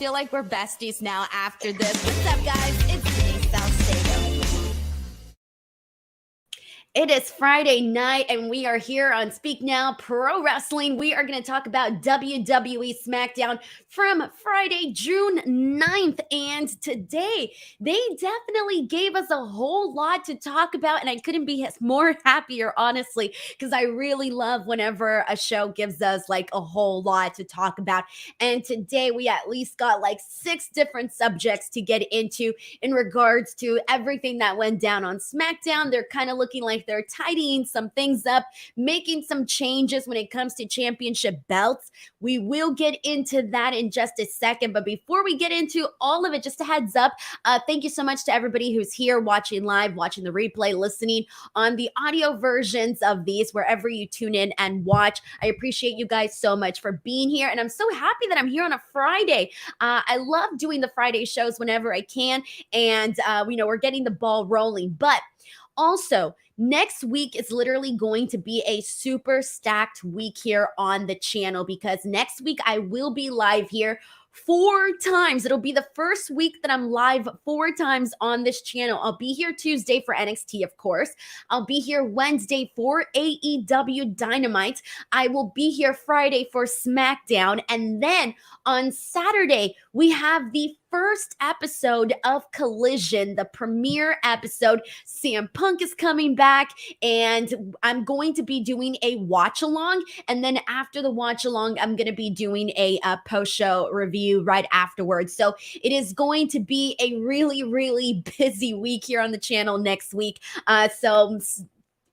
feel like we're besties now after this. What's up, guys? It's Denise Salcedo. It is Friday night, and we are here on Speak Now Pro Wrestling. We are going to talk about WWE SmackDown from Friday, June 9th. And today, they definitely gave us a whole lot to talk about, and I couldn't be more happier, honestly, because I really love whenever a show gives us like a whole lot to talk about. And today, we at least got like 6 different subjects to get into in regards to everything that went down on SmackDown. They're kind of looking like they're tidying some things up, making some changes when it comes to championship belts. We will get into that in just a second. But before we get into all of it, just a heads up, thank you so much to everybody who's here watching live, watching the replay, listening on the audio versions of these, wherever you tune in and watch. I appreciate you guys so much for being here. And I'm so happy that I'm here on a Friday. I love doing the Friday shows whenever I can. And, we're getting the ball rolling. But also, next week is literally going to be a super stacked week here on the channel, because next week I will be live here 4 times. It'll be the first week that I'm live 4 times on this channel. I'll be here Tuesday for NXT, of course. I'll be here Wednesday for AEW Dynamite. I will be here Friday for SmackDown. And then on Saturday, we have the first episode of Collision, the premiere episode. CM Punk is coming back, and I'm going to be doing a watch along. And then after the watch along, I'm going to be doing a post-show review right afterwards. So it is going to be a really, really busy week here on the channel next week. So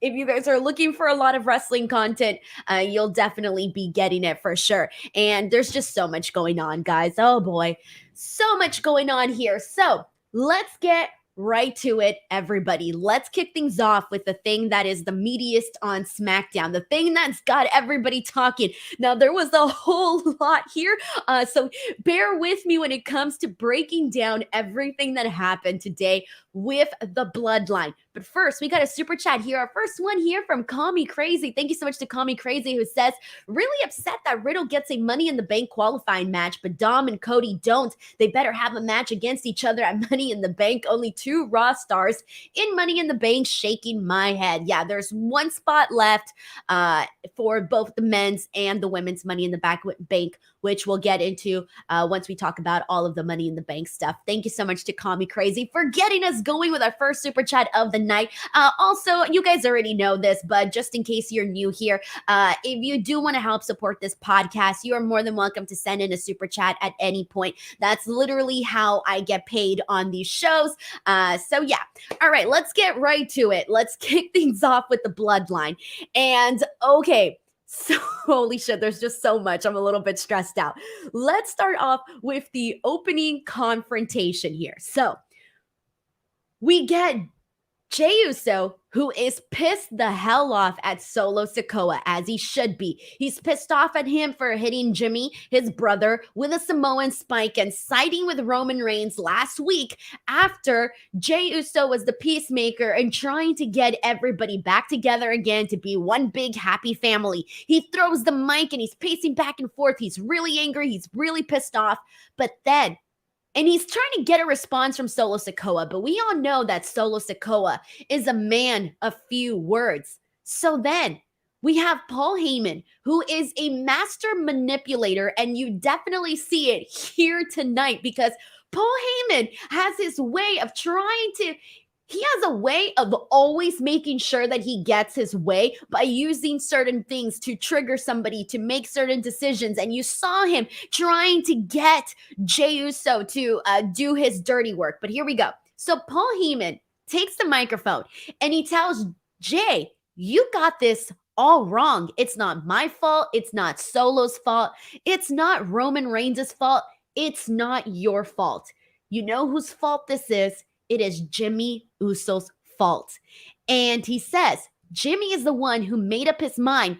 if you guys are looking for a lot of wrestling content, you'll definitely be getting it for sure. And there's just so much going on, guys. Oh boy, so much going on here. So let's get right to it, everybody. Let's kick things off with the thing that is the meatiest on SmackDown, the thing that's got everybody talking. Now, there was a whole lot here, so bear with me when it comes to breaking down everything that happened today with the Bloodline. But first, we got a super chat here. Our first one here from Call Me Crazy. Thank you so much to Call Me Crazy, who says, really upset that Riddle gets a Money in the Bank qualifying match, but Dom and Cody don't. They better have a match against each other at Money in the Bank. Only 2 Raw stars in Money in the Bank. Shaking my head. Yeah, there's 1 spot left for both the men's and the women's Money in the Bank, which we'll get into once we talk about all of the Money in the Bank stuff. Thank you so much to Call Me Crazy for getting us going with our first super chat of the night. Also, you guys already know this, but just in case you're new here, if you do want to help support this podcast, you are more than welcome to send in a super chat at any point. That's literally how I get paid on these shows. So yeah, all right, let's get right to it. Let's kick things off with the Bloodline. And okay, so holy shit, there's just so much. I'm a little bit stressed out. Let's start off with the opening confrontation here. So we get Jey Uso, who is pissed the hell off at Solo Sikoa, as he should be. He's pissed off at him for hitting Jimmy, his brother, with a Samoan spike and siding with Roman Reigns last week after Jey Uso was the peacemaker and trying to get everybody back together again to be one big happy family. He throws the mic and he's pacing back and forth. He's really angry. He's really pissed off. But then, and he's trying to get a response from Solo Sikoa, but we all know that Solo Sikoa is a man of few words. So then we have Paul Heyman, who is a master manipulator, and you definitely see it here tonight because Paul Heyman has his way of he has a way of always making sure that he gets his way by using certain things to trigger somebody to make certain decisions. And you saw him trying to get Jey Uso to do his dirty work. But here we go. So Paul Heyman takes the microphone and he tells Jey, you got this all wrong. It's not my fault. It's not Solo's fault. It's not Roman Reigns' fault. It's not your fault. You know whose fault this is? It is Jimmy Uso's fault. And he says, Jimmy is the one who made up his mind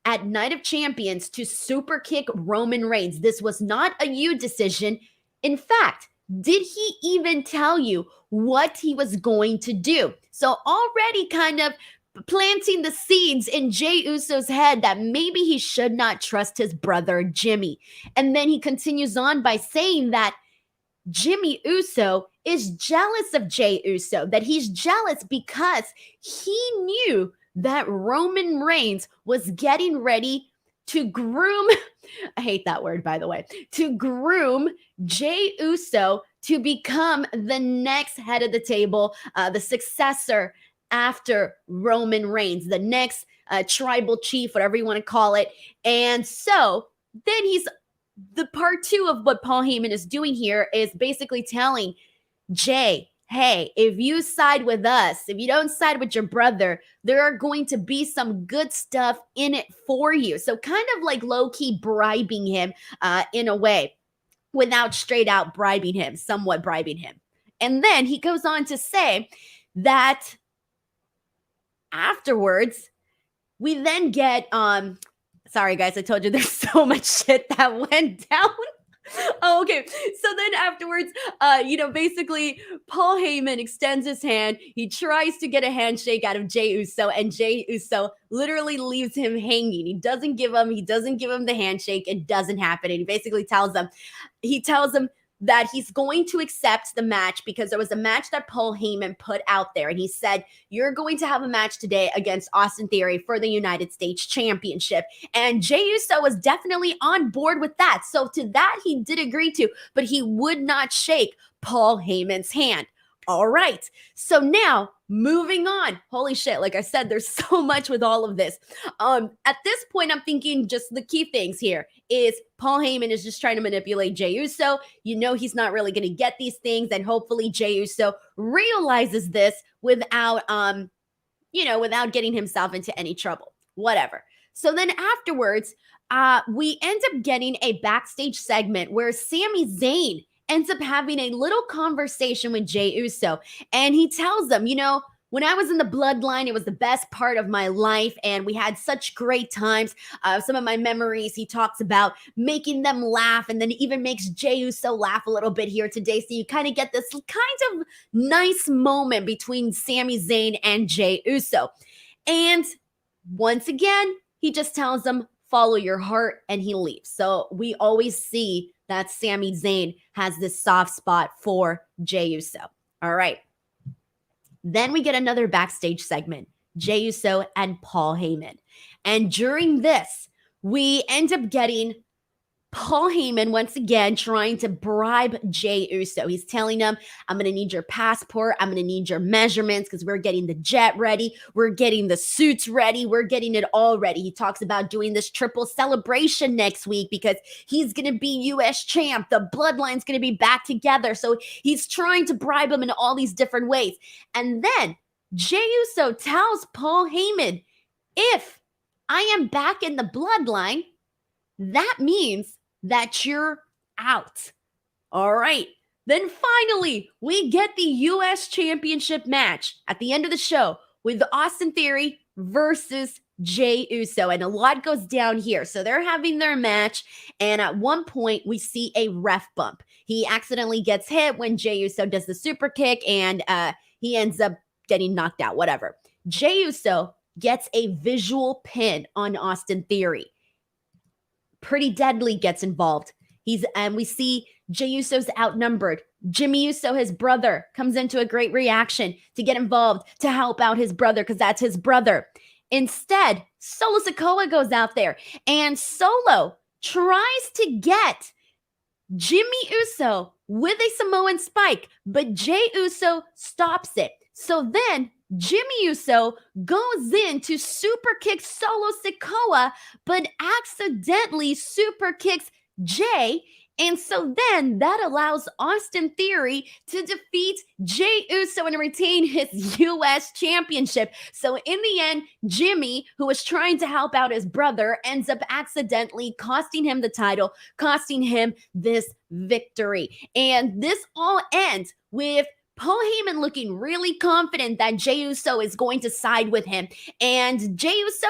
at Night of Champions to super kick Roman Reigns. This was not a you decision. In fact, did he even tell you what he was going to do? So already kind of planting the seeds in Jey Uso's head that maybe he should not trust his brother Jimmy. And then he continues on by saying that Jimmy Uso is jealous of Jey Uso, that he's jealous because he knew that Roman Reigns was getting ready to groom, I hate that word, by the way, to groom Jey Uso to become the next head of the table, the successor after Roman Reigns, the next tribal chief, whatever you want to call it. And so then the part two of what Paul Heyman is doing here is basically telling Jey, hey, if you side with us, if you don't side with your brother, there are going to be some good stuff in it for you. So kind of like low-key bribing him in a way, without straight out bribing him, somewhat bribing him. And then he goes on to say that afterwards, we then get, sorry guys, I told you there's so much shit that went down. Oh, okay. So then afterwards, basically Paul Heyman extends his hand. He tries to get a handshake out of Jey Uso, and Jey Uso literally leaves him hanging. He doesn't give him the handshake. It doesn't happen. And he basically tells him that he's going to accept the match because there was a match that Paul Heyman put out there. And he said, you're going to have a match today against Austin Theory for the United States Championship. And Jey Uso was definitely on board with that. So to that, he did agree to, but he would not shake Paul Heyman's hand. All right. So now moving on. Holy shit. Like I said, there's so much with all of this. At this point, I'm thinking just the key things here is Paul Heyman is just trying to manipulate Jey Uso. You know, he's not really going to get these things. And hopefully Jey Uso realizes this without getting himself into any trouble, whatever. So then afterwards, we end up getting a backstage segment where Sami Zayn ends up having a little conversation with Jey Uso. And he tells them, when I was in the bloodline, it was the best part of my life. And we had such great times. Some of my memories, he talks about making them laugh, and then even makes Jey Uso laugh a little bit here today. So you kind of get this kind of nice moment between Sami Zayn and Jey Uso. And once again, he just tells them, follow your heart, and he leaves. So we always see that Sami Zayn has this soft spot for Jey Uso. All right. Then we get another backstage segment, Jey Uso and Paul Heyman. And during this, we end up getting Paul Heyman once again trying to bribe Jey Uso. He's telling him, I'm going to need your passport. I'm going to need your measurements because we're getting the jet ready. We're getting the suits ready. We're getting it all ready. He talks about doing this triple celebration next week because he's going to be US champ. The bloodline's going to be back together. So he's trying to bribe him in all these different ways. And then Jey Uso tells Paul Heyman, if I am back in the bloodline, that means that you're out. All right. Then finally, we get the US Championship match at the end of the show with Austin Theory versus Jey Uso. And a lot goes down here. So they're having their match. And at one point, we see a ref bump. He accidentally gets hit when Jey Uso does the super kick, and he ends up getting knocked out, whatever. Jey Uso gets a visual pin on Austin Theory. Pretty Deadly gets involved. And we see Jey Uso's outnumbered. Jimmy Uso, his brother, comes into a great reaction to get involved to help out his brother because that's his brother. Instead, Solo Sikoa goes out there, and Solo tries to get Jimmy Uso with a Samoan spike, but Jey Uso stops it. So then Jimmy Uso goes in to super kick Solo Sikoa, but accidentally super kicks Jey. And so then that allows Austin Theory to defeat Jey Uso and retain his US championship. So in the end, Jimmy, who was trying to help out his brother, ends up accidentally costing him the title, costing him this victory. And this all ends with Paul Heyman looking really confident that Jey Uso is going to side with him. And Jey Uso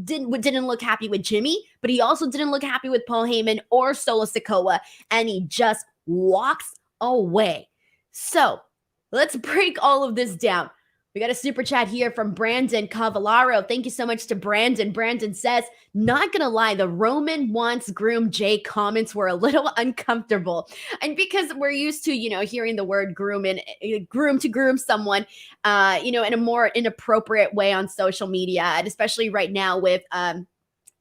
didn't look happy with Jimmy, but he also didn't look happy with Paul Heyman or Solo Sikoa, and he just walks away. So let's break all of this down. We got a super chat here from Brandon Cavallaro. Thank you so much to Brandon. Brandon says, not gonna lie, the Roman wants groom Jey comments were a little uncomfortable. And because we're used to, hearing the word groom and groom to groom someone, in a more inappropriate way on social media, and especially right now with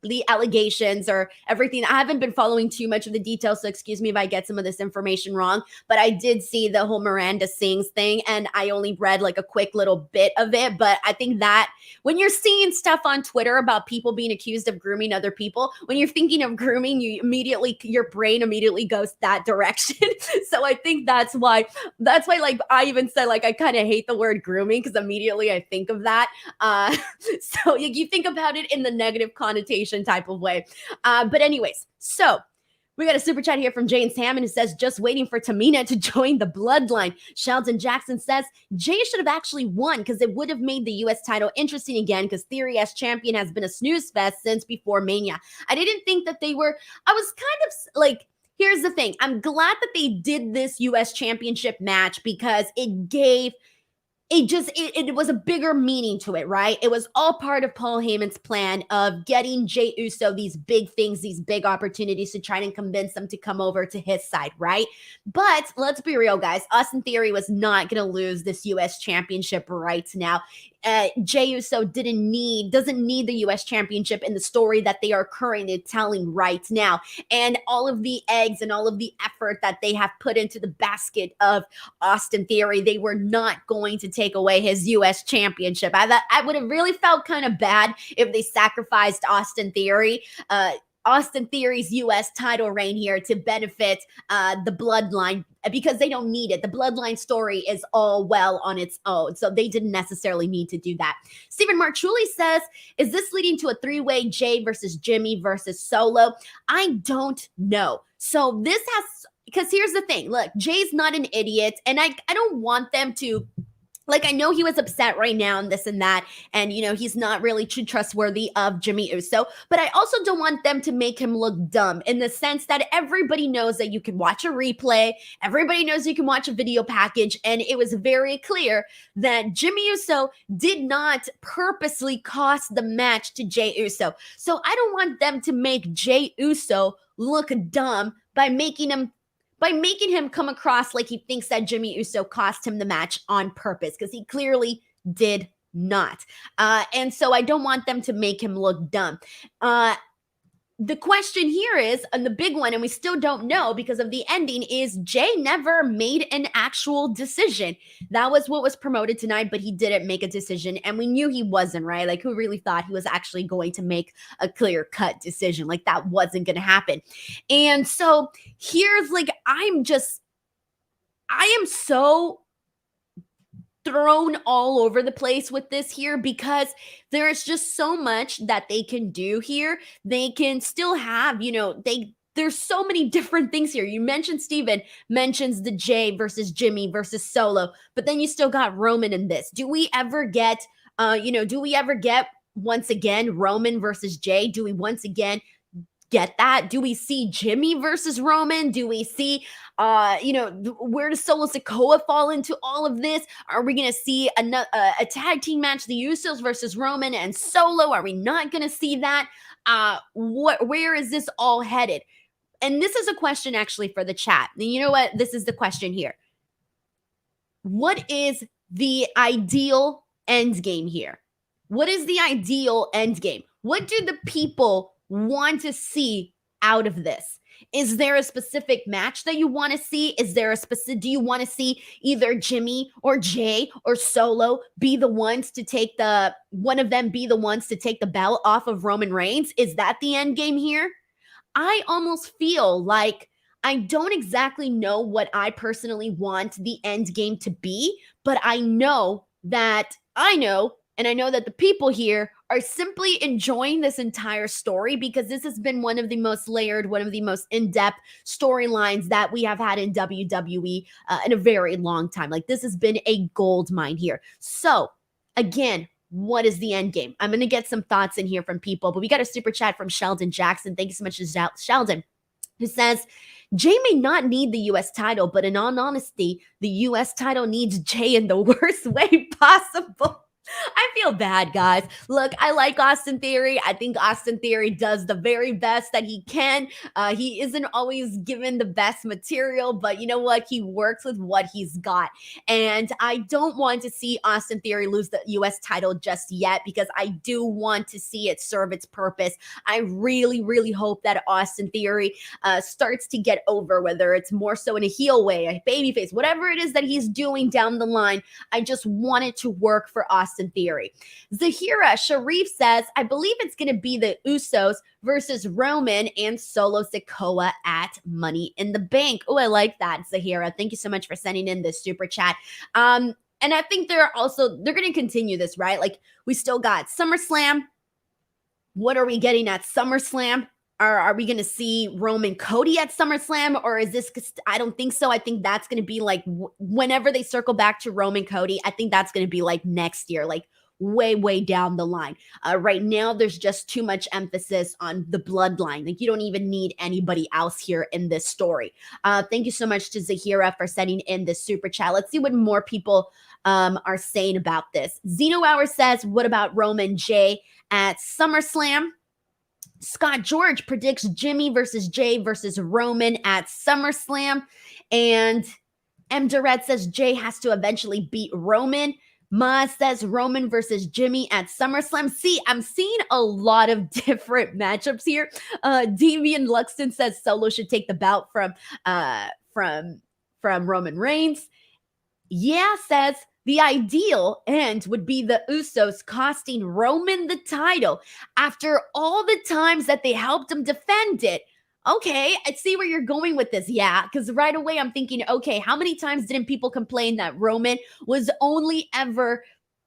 the allegations or everything. I haven't been following too much of the details, so excuse me if I get some of this information wrong, but I did see the whole Miranda Sings thing, and I only read like a quick little bit of it. But I think that when you're seeing stuff on Twitter about people being accused of grooming other people, when you're thinking of grooming, your brain immediately goes that direction. So I think that's why like I even said, like, I kind of hate the word grooming because immediately I think of that. So you think about it in the negative connotation type of way. But anyways, so we got a super chat here from James Hammond who says, just waiting for Tamina to join the bloodline. Sheldon Jackson says, Jey should have actually won because it would have made the U.S. title interesting again because Theory as champion has been a snooze fest since before Mania. I didn't think that I was kind of like, here's the thing. I'm glad that they did this U.S. championship match because it was a bigger meaning to it, right? It was all part of Paul Heyman's plan of getting Jey Uso these big things, these big opportunities to try and convince them to come over to his side, right? But let's be real, guys. Austin Theory was not going to lose this U.S. championship right now. Jey Uso doesn't need the U.S. championship in the story that they are currently telling right now. And all of the eggs and all of the effort that they have put into the basket of Austin Theory, they were not going to take away his U.S. championship. I would have really felt kind of bad if they sacrificed Austin Theory's U.S. title reign here to benefit the bloodline because they don't need it. The bloodline story is all well on its own, so they didn't necessarily need to do that. Stephen Marchuli says, is this leading to a three-way Jey versus Jimmy versus Solo? I don't know. So this because here's the thing. Look, Jay's not an idiot, and I don't want them to, like, I know he was upset right now and this and that, and, he's not really too trustworthy of Jimmy Uso, but I also don't want them to make him look dumb in the sense that everybody knows that you can watch a replay, everybody knows you can watch a video package, and it was very clear that Jimmy Uso did not purposely cost the match to Jey Uso. So I don't want them to make Jey Uso look dumb by making him come across like he thinks that Jimmy Uso cost him the match on purpose, because he clearly did not. And so I don't want them to make him look dumb. The question here is, and the big one, and we still don't know because of the ending, is Jey never made an actual decision. That was what was promoted tonight, but he didn't make a decision, and we knew he wasn't, right? Like, who really thought he was actually going to make a clear-cut decision? Like, that wasn't going to happen. And so here's, like, I am so thrown all over the place with this here because there's just so much that they can do here. They can still have, there's so many different things here. You mentioned Steven mentions the Jey versus Jimmy versus Solo, but then you still got Roman in this. Do we ever get once again Roman versus Jey? Do we once again get that? Do we see Jimmy versus Roman? Do we see, where does Solo Sikoa fall into all of this? Are we going to see a tag team match, the Usos versus Roman and Solo? Are we not going to see that? Where is this all headed? And this is a question actually for the chat. And you know what? This is the question here. What is the ideal end game here? What is the ideal end game? What do the people want to see out of this? Is there a specific match that you want to see? Do you want to see either Jimmy or Jey or Solo be the ones to take the belt off of Roman Reigns? Is that the end game here? I almost feel like I don't exactly know what I personally want the end game to be, but I know that the people here are simply enjoying this entire story because this has been one of the most layered, one of the most in-depth storylines that we have had in WWE in a very long time. Like, this has been a gold mine here. So, again, what is the end game? I'm going to get some thoughts in here from people, but we got a super chat from Sheldon Jackson. Thank you so much, Sheldon. who says, Jey may not need the U.S. title, but in all honesty, the U.S. title needs Jey in the worst way possible. I feel bad, guys. Look, I like Austin Theory. I think Austin Theory does the very best that he can. He isn't always given the best material, but you know what? He works with what he's got. And I don't want to see Austin Theory lose the U.S. title just yet because I do want to see it serve its purpose. I really, really hope that Austin Theory starts to get over, whether it's more so in a heel way, a babyface, whatever it is that he's doing down the line. I just want it to work for Austin Theory. Zahira Sharif says, I believe it's going to be the Usos versus Roman and Solo Sikoa at Money in the Bank. Oh, I like that, Zahira. Thank you so much for sending in this super chat. And I think they're going to continue this, right? Like, we still got SummerSlam. What are we getting at SummerSlam? Are we going to see Roman Cody at SummerSlam, or is this, I don't think so. I think that's going to be like whenever they circle back to Roman Cody, I think that's going to be like next year, like way, way down the line. Right now, there's just too much emphasis on the bloodline. Like, you don't even need anybody else here in this story. Thank you so much to Zahira for sending in this super chat. Let's see what more people are saying about this. Zeno Hour says, what about Roman Jey at SummerSlam? Scott George predicts Jimmy versus Jey versus Roman at SummerSlam. And M. Durrett says Jey has to eventually beat Roman. Ma says Roman versus Jimmy at SummerSlam. See, I'm seeing a lot of different matchups here. Devian Luxton says Solo should take the bout from Roman Reigns. Yeah says the ideal end would be the Usos costing Roman the title after all the times that they helped him defend it. Okay, I see where you're going with this. Yeah, because right away I'm thinking, okay, how many times didn't people complain that Roman was only ever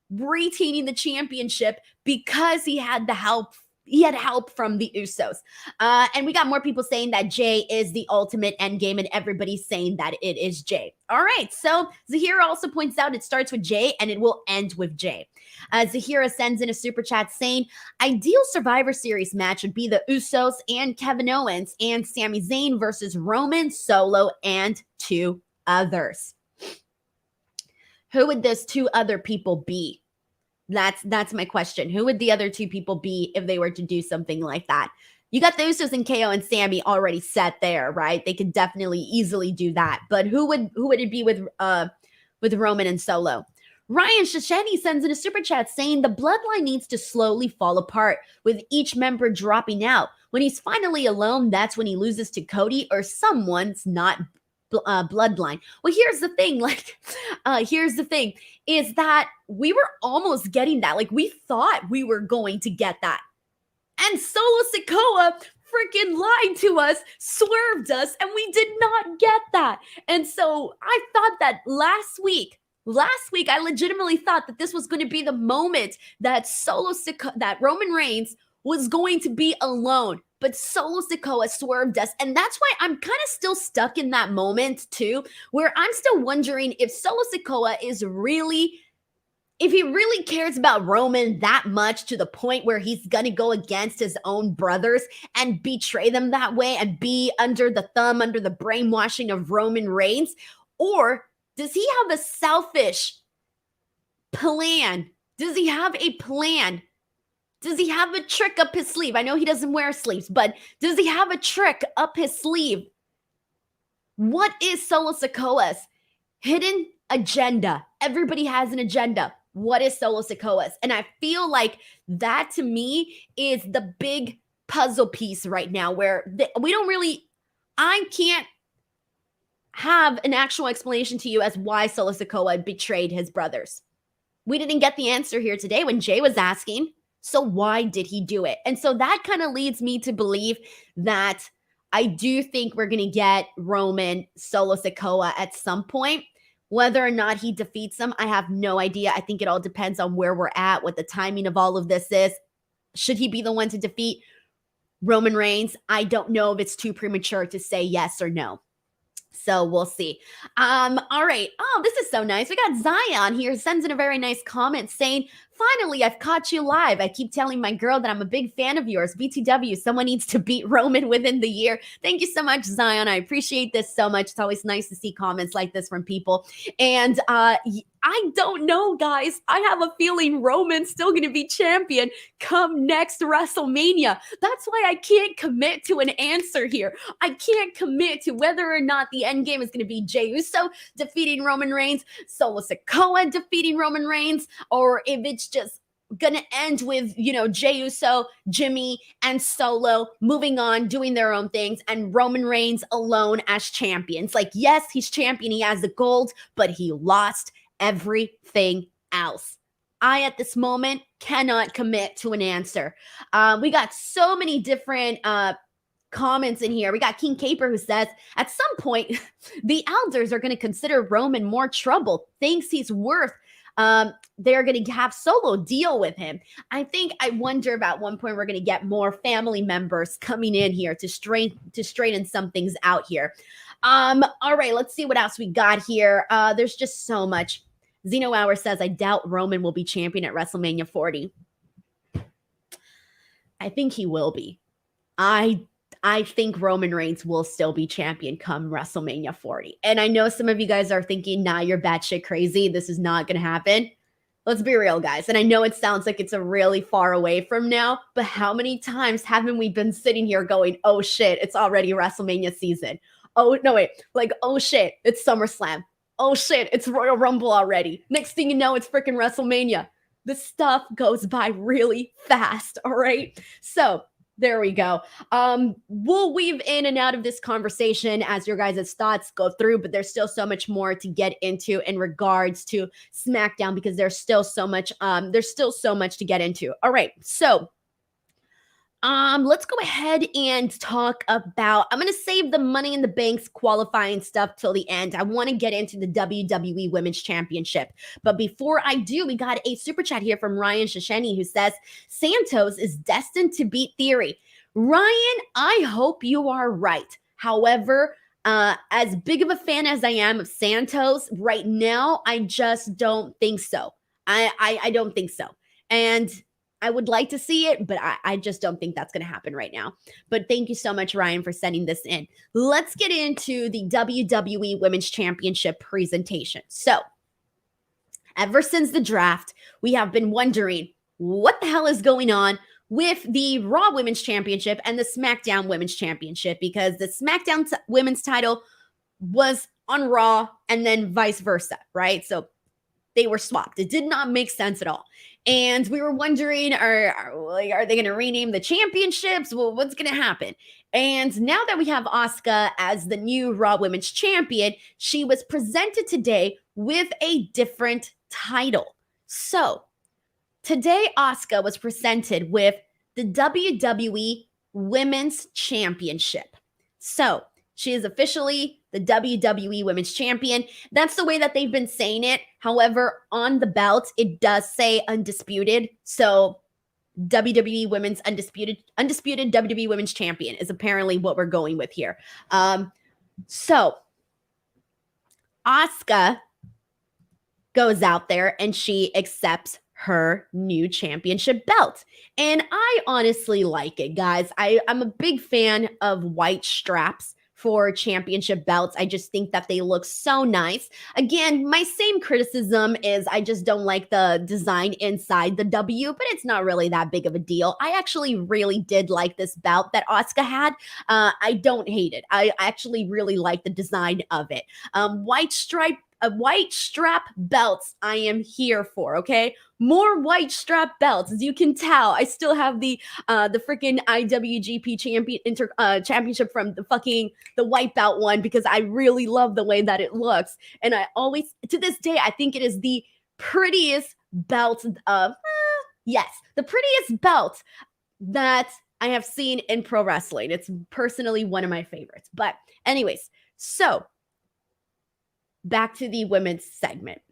retaining the championship because he had the help? He had help from the Usos. And we got more people saying that Jey is the ultimate endgame, and everybody's saying that it is Jey. All right, so Zahira also points out it starts with Jey and it will end with Jey. Zahira sends in a super chat saying, ideal Survivor Series match would be the Usos and Kevin Owens and Sami Zayn versus Roman, Solo, and 2 others. Who would those 2 other people be? That's my question. Who would the other 2 people be if they were to do something like that? You got the Usos and KO and Sammy already set there, right? They could definitely easily do that. But who would it be with Roman and Solo? Ryan Shasheni sends in a super chat saying the bloodline needs to slowly fall apart with each member dropping out. When he's finally alone, that's when he loses to Cody or someone's not bloodline. Well, here's the thing, is that we were almost getting that. Like, we thought we were going to get that. And Solo Sikoa freaking lied to us, swerved us, and we did not get that. And so I thought that last week, I legitimately thought that this was going to be the moment that that Roman Reigns was going to be alone. But Solo Sikoa swerved us. And that's why I'm kind of still stuck in that moment too, where I'm still wondering if Solo Sikoa is really, if he really cares about Roman that much to the point where he's going to go against his own brothers and betray them that way and be under the thumb, under the brainwashing of Roman Reigns. Or does he have a selfish plan? Does he have a plan? Does he have a trick up his sleeve? I know he doesn't wear sleeves, but does he have a trick up his sleeve? What is Solo Sikoa's hidden agenda? Everybody has an agenda. What is Solo Sikoa's? And I feel like that to me is the big puzzle piece right now where I can't have an actual explanation to you as why Solo Sikoa betrayed his brothers. We didn't get the answer here today when Jey was asking. So why did he do it? And so that kind of leads me to believe that I do think we're going to get Roman Solo Sikoa at some point. Whether or not he defeats him, I have no idea. I think it all depends on where we're at, what the timing of all of this is. Should he be the one to defeat Roman Reigns? I don't know if it's too premature to say yes or no. So we'll see. All right. Oh, this is so nice. We got Zion here, sends in a very nice comment saying Finally, I've caught you live. I keep telling my girl that I'm a big fan of yours. BTW, someone needs to beat Roman within the year. Thank you so much, Zion. I appreciate this so much. It's always nice to see comments like this from people. And I don't know, guys. I have a feeling Roman's still going to be champion come next WrestleMania. That's why I can't commit to an answer here. I can't commit to whether or not the end game is going to be Jey Uso defeating Roman Reigns, Solo Sikoa defeating Roman Reigns, or if it's just gonna end with, Jey Uso, Jimmy, and Solo moving on, doing their own things, and Roman Reigns alone as champions. Like, yes, he's champion, he has the gold, but he lost everything else. I, at this moment, cannot commit to an answer. We got so many different comments in here. We got King Caper who says, at some point, the elders are going to consider Roman more trouble. Thinks he's worth they're going to have Solo deal with him. I wonder about one point we're going to get more family members coming in here to straighten some things out here. All right, let's see what else we got here. There's just so much. Zeno Hour says, I doubt Roman will be champion at WrestleMania 40. I think he will be. I think Roman Reigns will still be champion come WrestleMania 40. And I know some of you guys are thinking, nah, you're batshit crazy. This is not going to happen. Let's be real, guys. And I know it sounds like it's a really far away from now, but how many times haven't we been sitting here going, oh shit, it's already WrestleMania season. Oh, no, wait. Like, oh shit, it's SummerSlam. Oh shit, it's Royal Rumble already. Next thing you know, it's freaking WrestleMania. This stuff goes by really fast, all right? So, there we go. We'll weave in and out of this conversation as your guys' thoughts go through, but there's still so much more to get into in regards to SmackDown because there's still so much to get into. All right, so let's go ahead and talk about, I'm going to save the Money in the Bank's qualifying stuff till the end. I want to get into the WWE Women's Championship. But before I do, we got a super chat here from Ryan Shasheni who says, Santos is destined to beat Theory. Ryan, I hope you are right. However, as big of a fan as I am of Santos right now, I just don't think so. I don't think so. And I would like to see it, but I just don't think that's going to happen right now. But thank you so much, Ryan, for sending this in. Let's get into the WWE Women's Championship presentation. So, ever since the draft, we have been wondering what the hell is going on with the Raw Women's Championship and the SmackDown Women's Championship, because the SmackDown Women's title was on Raw and then vice versa, right? So they were swapped. It did not make sense at all. And we were wondering, are they going to rename the championships? Well, what's going to happen? And now that we have Asuka as the new Raw Women's Champion, she was presented today with a different title. So today, Asuka was presented with the WWE Women's Championship. So she is officially the WWE Women's Champion. That's the way that they've been saying it. However, on the belt, it does say undisputed. So WWE Women's undisputed WWE Women's Champion is apparently what we're going with here. So Asuka goes out there and she accepts her new championship belt. And I honestly like it, guys. I'm a big fan of white straps for championship belts. I just think that they look so nice. Again, my same criticism is I just don't like the design inside the W, but it's not really that big of a deal. I actually really did like this belt that Asuka had. I don't hate it. I actually really like the design of it. White strap belts I am here for, okay? More white strap belts. As you can tell, I still have the freaking IWGP championship from the white belt one because I really love the way that it looks. And I always, to this day, I think it is the prettiest belt of, the prettiest belt that I have seen in pro wrestling. It's personally one of my favorites. But anyways, so back to the women's segment.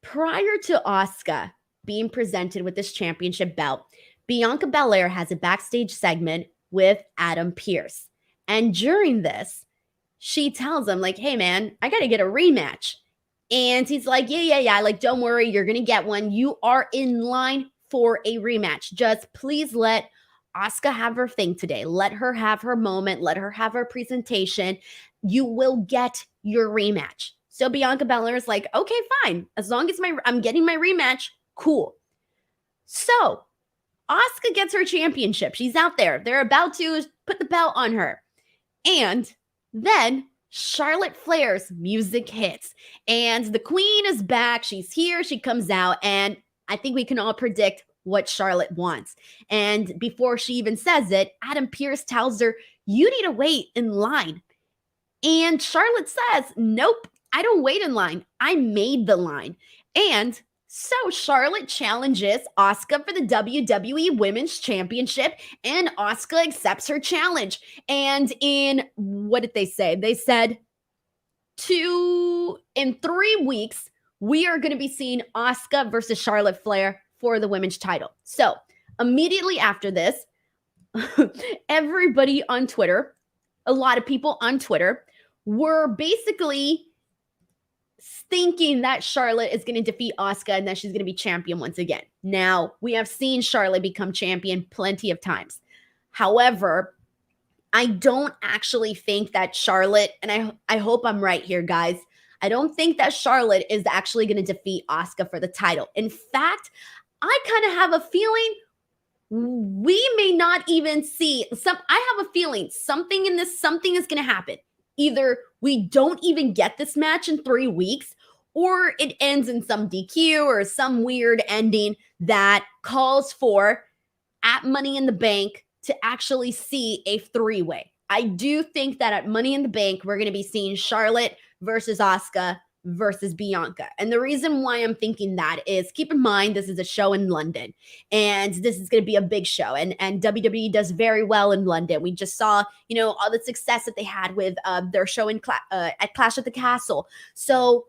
Prior to Asuka being presented with this championship belt, Bianca Belair has a backstage segment with Adam Pearce. And during this, she tells him, like, hey, man, I got to get a rematch. And he's like, yeah. Like, don't worry, you're going to get one. You are in line for a rematch. Just please let Asuka have her thing today. Let her have her moment. Let her have her presentation. You will get your rematch. So Bianca Belair is like, okay, fine. As long as I'm getting my rematch, cool. So Asuka gets her championship. She's out there. They're about to put the belt on her. And then Charlotte Flair's music hits. And the queen is back. She's here. She comes out. And I think we can all predict what Charlotte wants. And before she even says it, Adam Pearce tells her, you need to wait in line. And Charlotte says, nope, I don't wait in line. I made the line. And so Charlotte challenges Asuka for the WWE Women's Championship, and Asuka accepts her challenge. And what did they say? They said in 3 weeks, we are going to be seeing Asuka versus Charlotte Flair for the women's title. So immediately after this, everybody on Twitter, a lot of people on Twitter were basically thinking that Charlotte is going to defeat Asuka and that she's going to be champion once again. Now, we have seen Charlotte become champion plenty of times. However, I don't actually think that Charlotte, and I hope I'm right here, guys, I don't think that Charlotte is actually going to defeat Asuka for the title. In fact, I kind of have a feeling we may not even see I have a feeling something is going to happen. Either we don't even get this match in 3 weeks, or it ends in some DQ or some weird ending that calls for, at Money in the Bank, to actually see a 3-way. I do think that at Money in the Bank, we're going to be seeing Charlotte versus Asuka versus Bianca. And the reason why I'm thinking that is, keep in mind, this is a show in London, and this is going to be a big show. And WWE does very well in London. We just saw, all the success that they had with their show at Clash at the Castle. So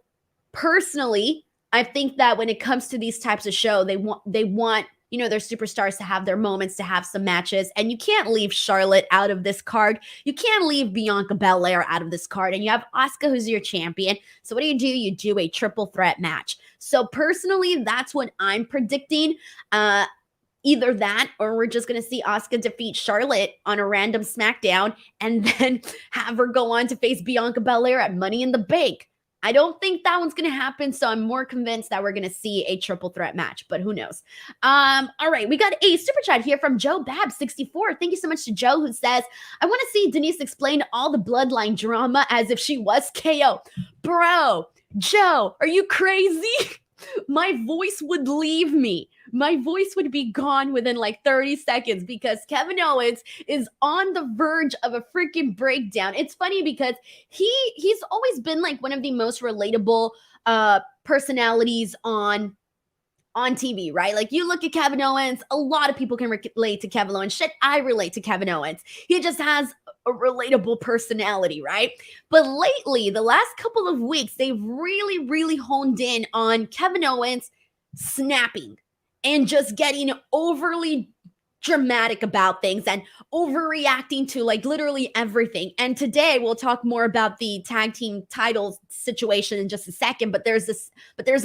personally, I think that when it comes to these types of show, they want their superstars to have their moments, to have some matches. And you can't leave Charlotte out of this card. You can't leave Bianca Belair out of this card. And you have Asuka, who's your champion. So what do? You do a triple threat match. So personally, that's what I'm predicting. Either that, or we're just going to see Asuka defeat Charlotte on a random SmackDown and then have her go on to face Bianca Belair at Money in the Bank. I don't think that one's going to happen, so I'm more convinced that we're going to see a triple threat match, but who knows? All right, we got a super chat here from Joe Bab64. Thank you so much to Joe, who says, I want to see Denise explain all the bloodline drama as if she was KO. Bro, Joe, are you crazy? My voice would leave me. My voice would be gone within like 30 seconds because Kevin Owens is on the verge of a freaking breakdown. It's funny because he's always been like one of the most relatable personalities on TV, right? Like, you look at Kevin Owens, a lot of people can relate to Kevin Owens. Shit, I relate to Kevin Owens. He just has a relatable personality, right? But lately, the last couple of weeks, they've really, really honed in on Kevin Owens snapping and just getting overly dramatic about things and overreacting to like literally everything. And today we'll talk more about the tag team titles situation in just a second, but there's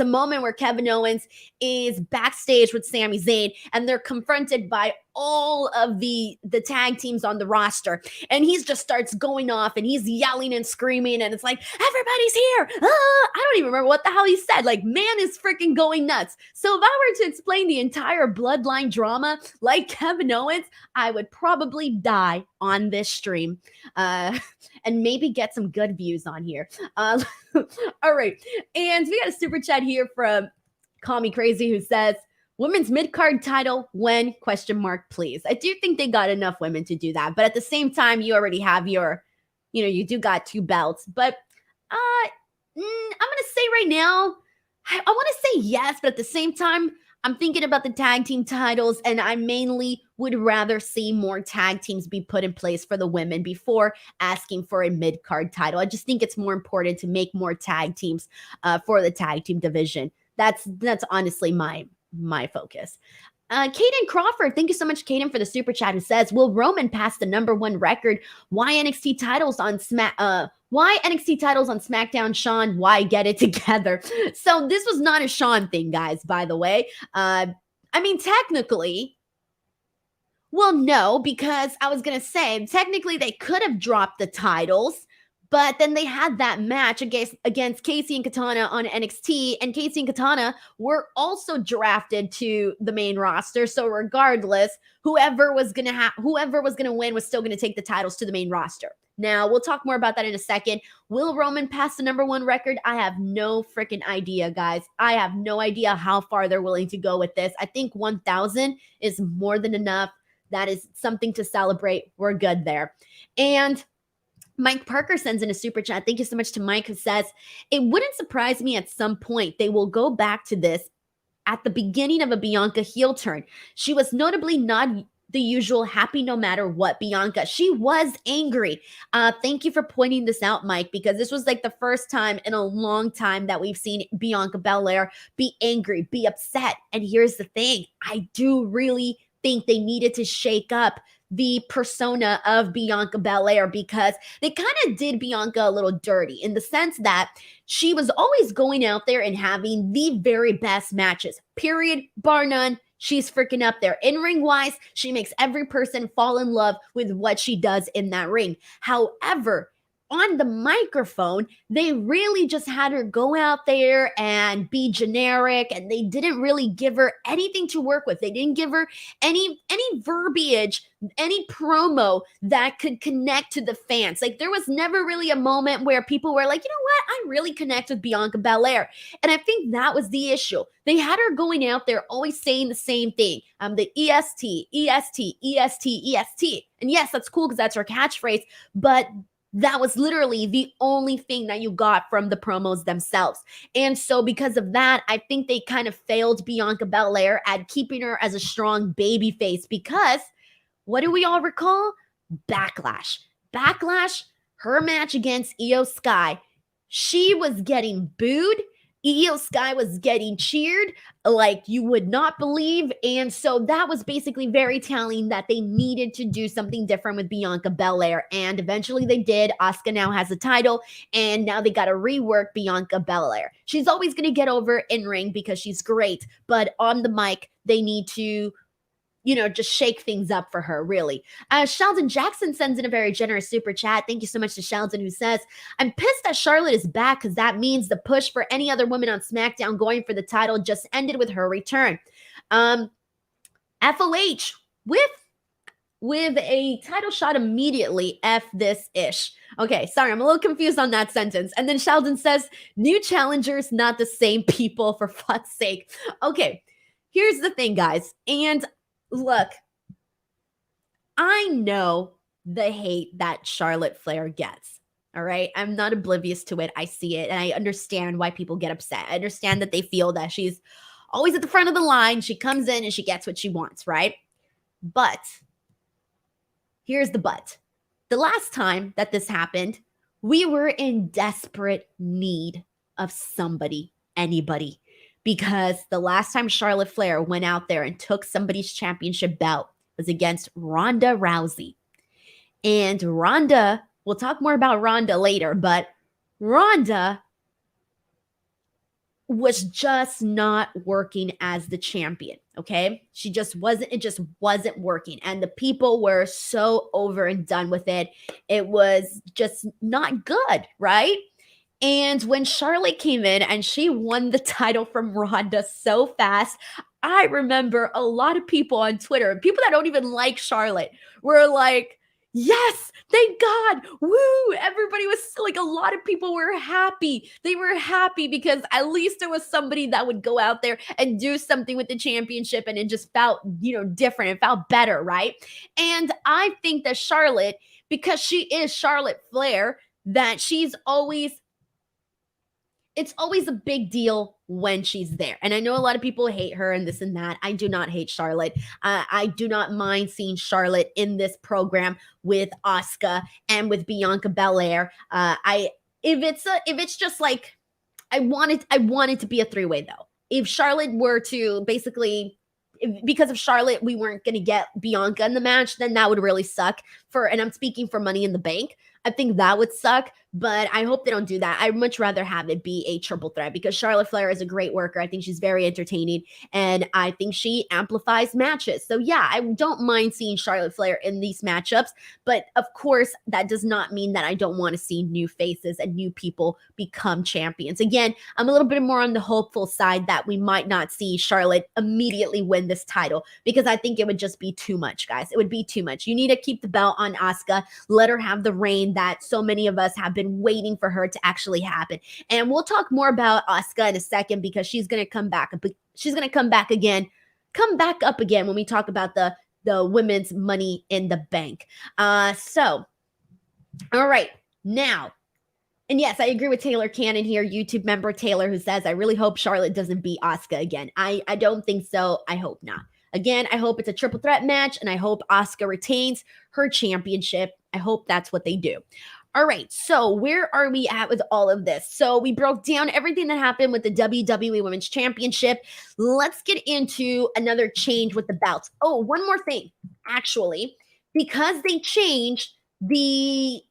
a moment where Kevin Owens is backstage with Sami Zayn and they're confronted by all of the tag teams on the roster, and he just starts going off and he's yelling and screaming, and it's like, everybody's here. I don't even remember what the hell he said. Like, man is freaking going nuts. So if I were to explain the entire bloodline drama like Kevin Owens, I would probably die on this stream and maybe get some good views on here. All right, and we got a super chat here from Call Me Crazy, who says, women's mid-card title when ? Please. I do think they got enough women to do that. But at the same time, you already have you do got 2 belts. But I'm going to say right now, I want to say yes. But at the same time, I'm thinking about the tag team titles. And I mainly would rather see more tag teams be put in place for the women before asking for a mid-card title. I just think it's more important to make more tag teams for the tag team division. That's honestly my focus. Kaden Crawford, thank you so much, Kaden, for the super chat, who says, will Roman pass the #1 record? Why NXT titles on SmackDown, Sean? Why get it together? So this was not a Sean thing, guys, by the way. I mean, technically, well, no, because I was going to say, technically they could have dropped the titles, but then they had that match against Casey and Katana on NXT, and Casey and Katana were also drafted to the main roster. So regardless, whoever was gonna win was still gonna take the titles to the main roster. Now we'll talk more about that in a second. Will Roman pass the #1 record? I have no freaking idea, guys. I have no idea how far they're willing to go with this. I think 1,000 is more than enough. That is something to celebrate. We're good there. And Mike Parker sends in a super chat. Thank you so much to Mike, who says, it wouldn't surprise me at some point they will go back to this at the beginning of a Bianca heel turn. She was notably not the usual happy no matter what Bianca. She was angry. Thank you for pointing this out, Mike, because this was like the first time in a long time that we've seen Bianca Belair be angry, be upset. And here's the thing. I do really think they needed to shake up the persona of Bianca Belair, because they kind of did Bianca a little dirty in the sense that she was always going out there and having the very best matches, period, bar none. She's freaking up there. In-ring wise, she makes every person fall in love with what she does in that ring. However, on the microphone, they really just had her go out there and be generic, and they didn't really give her anything to work with. They didn't give her any verbiage, any promo that could connect to the fans. Like, there was never really a moment where people were like, you know what, I really connect with Bianca Belair. And I think that was the issue. They had her going out there always saying the same thing. The EST, EST, EST, EST. And yes, that's cool because that's her catchphrase, but that was literally the only thing that you got from the promos themselves. And so because of that, I think they kind of failed Bianca Belair at keeping her as a strong baby face, because what do we all recall? Backlash. Backlash, her match against Io Sky. She was getting booed. Io Sky was getting cheered like you would not believe. And so that was basically very telling that they needed to do something different with Bianca Belair. And eventually they did. Asuka now has the title, and now they got to rework Bianca Belair. She's always going to get over in ring because she's great, but on the mic, they need to just shake things up for her, really. Sheldon Jackson sends in a very generous super chat. Thank you so much to Sheldon, who says, I'm pissed that Charlotte is back because that means the push for any other woman on SmackDown going for the title just ended with her return. FOH with a title shot immediately. F this ish. Okay, sorry, I'm a little confused on that sentence. And then Sheldon says, new challengers, not the same people, for fuck's sake. Okay, here's the thing, guys. And look, I know the hate that Charlotte Flair gets, all right? I'm not oblivious to it. I see it, and I understand why people get upset. I understand that they feel that she's always at the front of the line. She comes in and she gets what she wants, right? But here's the but. The last time that this happened, we were in desperate need of somebody, anybody. Because the last time Charlotte Flair went out there and took somebody's championship belt was against Ronda Rousey. And Ronda, we'll talk more about Ronda later, but Ronda was just not working as the champion, okay? It just wasn't working. And the people were so over and done with it. It was just not good, right? And when Charlotte came in and she won the title from Ronda so fast, I remember a lot of people on Twitter, people that don't even like Charlotte, were like, yes, thank God, woo. Everybody was like, a lot of people were happy. They were happy because at least there was somebody that would go out there and do something with the championship, and it just felt, different. It felt better, right? And I think that Charlotte, because she is Charlotte Flair, that it's always a big deal when she's there. And I know a lot of people hate her and this and that. I do not hate Charlotte. I do not mind seeing Charlotte in this program with Asuka and with Bianca Belair. If it's just like, I want it to be a three-way though. If Charlotte were to basically because of Charlotte, we weren't going to get Bianca in the match, then that would really suck and I'm speaking for Money in the Bank. I think that would suck, but I hope they don't do that. I'd much rather have it be a triple threat because Charlotte Flair is a great worker. I think she's very entertaining and I think she amplifies matches. So yeah, I don't mind seeing Charlotte Flair in these matchups, but of course that does not mean that I don't want to see new faces and new people become champions. Again, I'm a little bit more on the hopeful side that we might not see Charlotte immediately win this title because I think it would just be too much, guys. It would be too much. You need to keep the belt on Asuka, let her have the reign that so many of us have been waiting for her to actually happen. And we'll talk more about Asuka in a second because she's going to come back. She's going to come back up again when we talk about the women's Money in the Bank. So, all right, now. And yes, I agree with Taylor Cannon here, YouTube member Taylor, who says, I really hope Charlotte doesn't beat Asuka again. I don't think so. I hope not. Again, I hope it's a triple threat match, and I hope Asuka retains her championship. I hope that's what they do. All right, so where are we at with all of this? So we broke down everything that happened with the WWE Women's Championship. Let's get into another change with the belts. Oh, one more thing, actually, because they changed the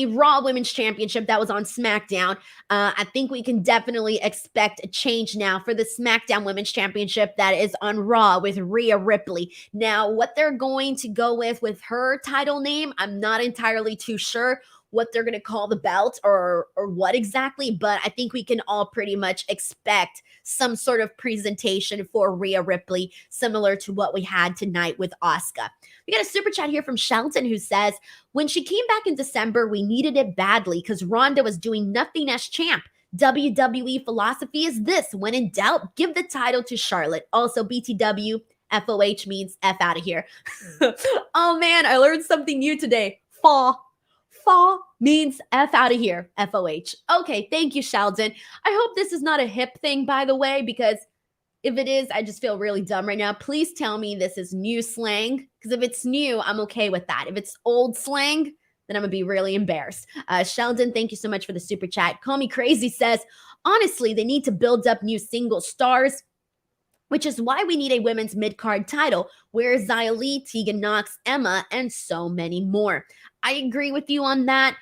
Raw Women's Championship that was on SmackDown. I think we can definitely expect a change now for the SmackDown Women's Championship that is on Raw with Rhea Ripley. Now, what they're going to go with her title name, I'm not entirely too sure what they're going to call the belt or what exactly, but I think we can all pretty much expect some sort of presentation for Rhea Ripley, similar to what we had tonight with Asuka. We got a super chat here from Shelton who says, when she came back in December, we needed it badly because Ronda was doing nothing as champ. WWE philosophy is this: when in doubt, give the title to Charlotte. Also, BTW, FOH means F out of here. Oh man, I learned something new today. Fall means F out of here, FOH. Okay, thank you, Sheldon. I hope this is not a hip thing, by the way, because if it is, I just feel really dumb right now. Please tell me this is new slang, because if it's new, I'm okay with that. If it's old slang, then I'm going to be really embarrassed. Sheldon, thank you so much for the super chat. Call Me Crazy says, honestly, they need to build up new single stars, which is why we need a women's mid-card title, where Xia Li, Tegan Nox, Emma, and so many more. I agree with you on that.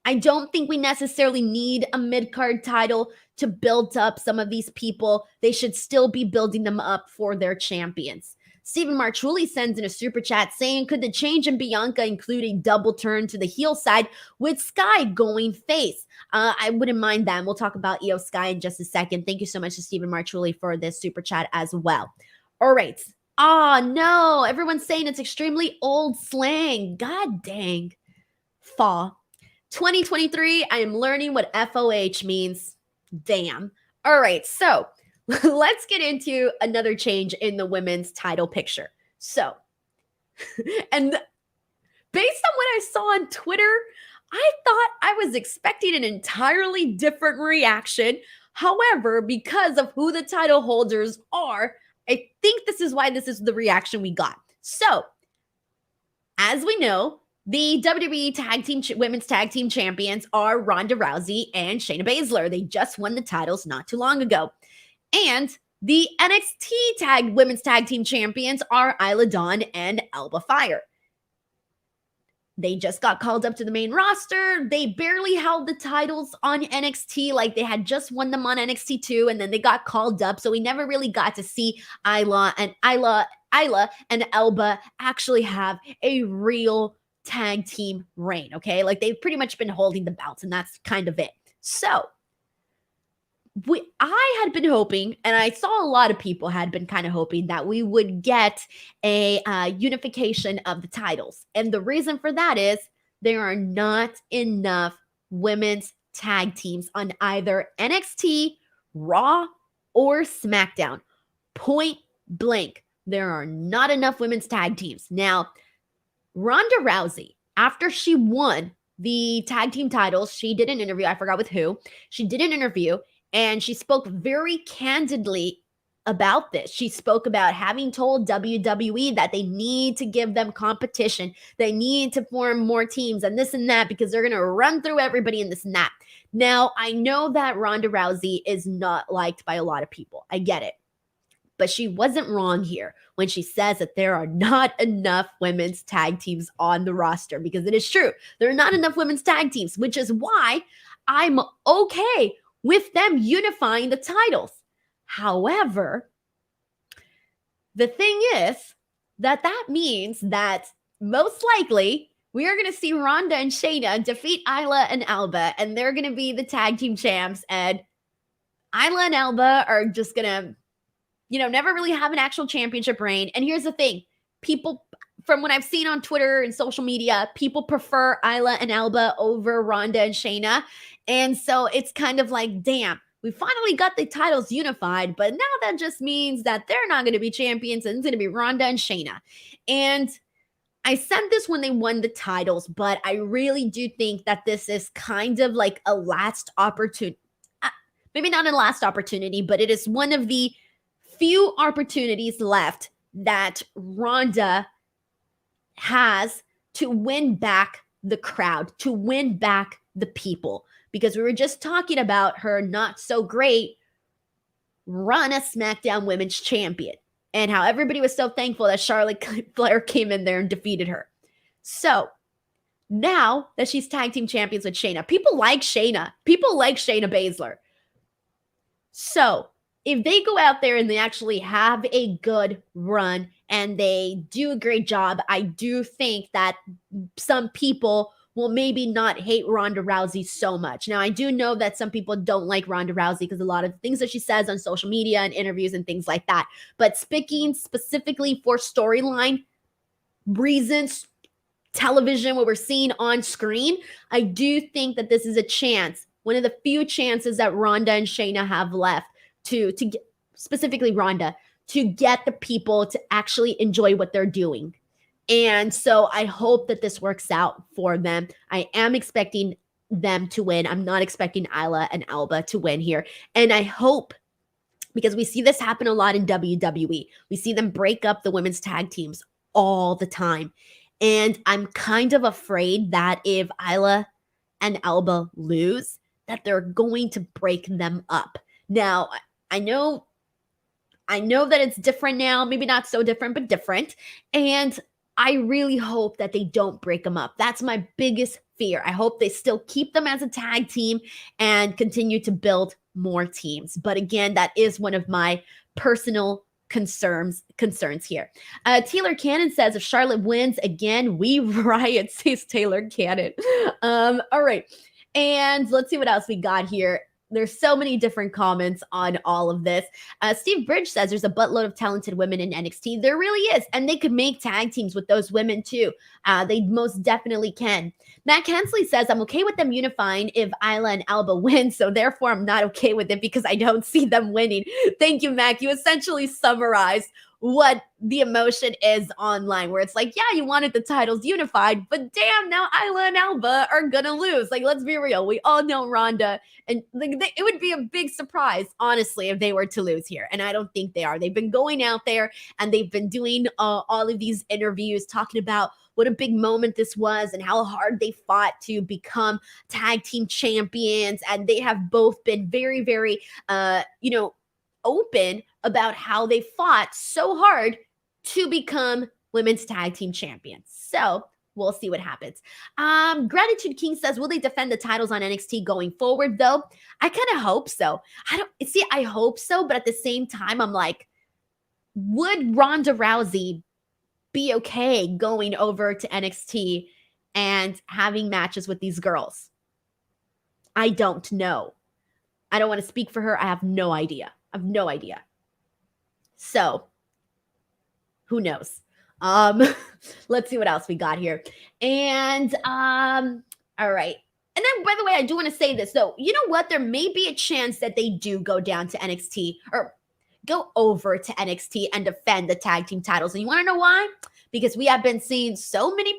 I don't think we necessarily need a mid-card title to build up some of these people. They should still be building them up for their champions. Stephen Marchuli sends in a super chat saying, could the change in Bianca include a double turn to the heel side with Sky going face? I wouldn't mind that. And we'll talk about Io Sky in just a second. Thank you so much to Stephen Marchuli for this super chat as well. All right. Oh, no. Everyone's saying it's extremely old slang. God dang. Fall. 2023, I am learning what FOH means. Damn. All right, so let's get into another change in the women's title picture. So, and based on what I saw on Twitter, I thought I was expecting an entirely different reaction. However, because of who the title holders are, I think this is why this is the reaction we got. So, as we know, the WWE Women's Tag Team Champions are Ronda Rousey and Shayna Baszler. They just won the titles not too long ago. And the NXT Women's Tag Team Champions are Isla Dawn and Alba Fire. They just got called up to the main roster. They barely held the titles on NXT, like they had just won them on NXT 2, and then they got called up. So we never really got to see Isla and Alba actually have a real tag team reign, okay? Like they've pretty much been holding the belts, and that's kind of it. So I had been hoping, and I saw a lot of people had been kind of hoping that we would get a unification of the titles. And the reason for that is there are not enough women's tag teams on either NXT, Raw, or SmackDown. Point blank, there are not enough women's tag teams. Now, Ronda Rousey, after she won the tag team titles, she did an interview. I forgot with who. She did an interview and she spoke very candidly about this. She spoke about having told WWE that they need to give them competition. They need to form more teams and this and that because they're going to run through everybody and this and that. Now, I know that Ronda Rousey is not liked by a lot of people. I get it. But she wasn't wrong here when she says that there are not enough women's tag teams on the roster, because it is true. There are not enough women's tag teams, which is why I'm okay with them unifying the titles. However, the thing is that means that most likely we are going to see Ronda and Shayna defeat Isla and Alba, and they're going to be the tag team champs, and Isla and Alba are just going to, never really have an actual championship reign. And here's the thing. People, from what I've seen on Twitter and social media, people prefer Isla and Alba over Ronda and Shayna. And so it's kind of like, damn, we finally got the titles unified, but now that just means that they're not going to be champions, and it's going to be Ronda and Shayna. And I said this when they won the titles, but I really do think that this is kind of like a last opportunity. Maybe not a last opportunity, but it is one of the few opportunities left that Ronda has to win back the crowd, to win back the people. Because we were just talking about her not so great run as SmackDown Women's Champion, and how everybody was so thankful that Charlotte Flair came in there and defeated her. So now that she's tag team champions with Shayna, people like Shayna. People like Shayna Baszler. So if they go out there and they actually have a good run and they do a great job, I do think that some people will maybe not hate Ronda Rousey so much. Now, I do know that some people don't like Ronda Rousey because a lot of things that she says on social media and interviews and things like that. But speaking specifically for storyline reasons, television, what we're seeing on screen, I do think that this is a chance, one of the few chances that Ronda and Shayna have left to get, specifically Ronda, to get the people to actually enjoy what they're doing. And so I hope that this works out for them. I am expecting them to win. I'm not expecting Isla and Alba to win here. And I hope, because we see this happen a lot in WWE, we see them break up the women's tag teams all the time. And I'm kind of afraid that if Isla and Alba lose, that they're going to break them up. Now, I know that it's different now, maybe not so different, but different. And I really hope that they don't break them up. That's my biggest fear. I hope they still keep them as a tag team and continue to build more teams. But again, that is one of my personal concerns here. Taylor Cannon says, if Charlotte wins again, we riot, says Taylor Cannon. All right. And let's see what else we got here. There's so many different comments on all of this. Steve Bridge says there's a buttload of talented women in NXT. There really is. And they could make tag teams with those women too. They most definitely can. Matt Hensley says, I'm okay with them unifying if Isla and Alba win. So therefore, I'm not okay with it because I don't see them winning. Thank you, Mac. You essentially summarized what the emotion is online, where it's like, yeah, you wanted the titles unified, but damn, now Isla and Alba are gonna lose. Like, let's be real. We all know Ronda, and it would be a big surprise, honestly, if they were to lose here. And I don't think they are. They've been going out there and they've been doing all of these interviews talking about what a big moment this was and how hard they fought to become tag team champions. And they have both been very, very, open about how they fought so hard to become women's tag team champions. So we'll see what happens. Gratitude King says, will they defend the titles on NXT going forward though? I kind of hope so. I hope so, but at the same time, I'm like, would Ronda Rousey be okay going over to NXT and having matches with these girls? I don't know. I don't want to speak for her. I have no idea. So, who knows? Let's see what else we got here. And, all right. And then, by the way, I do want to say this, though. You know what? There may be a chance that they do go down to NXT or go over to NXT and defend the tag team titles. And you want to know why? Because we have been seeing so many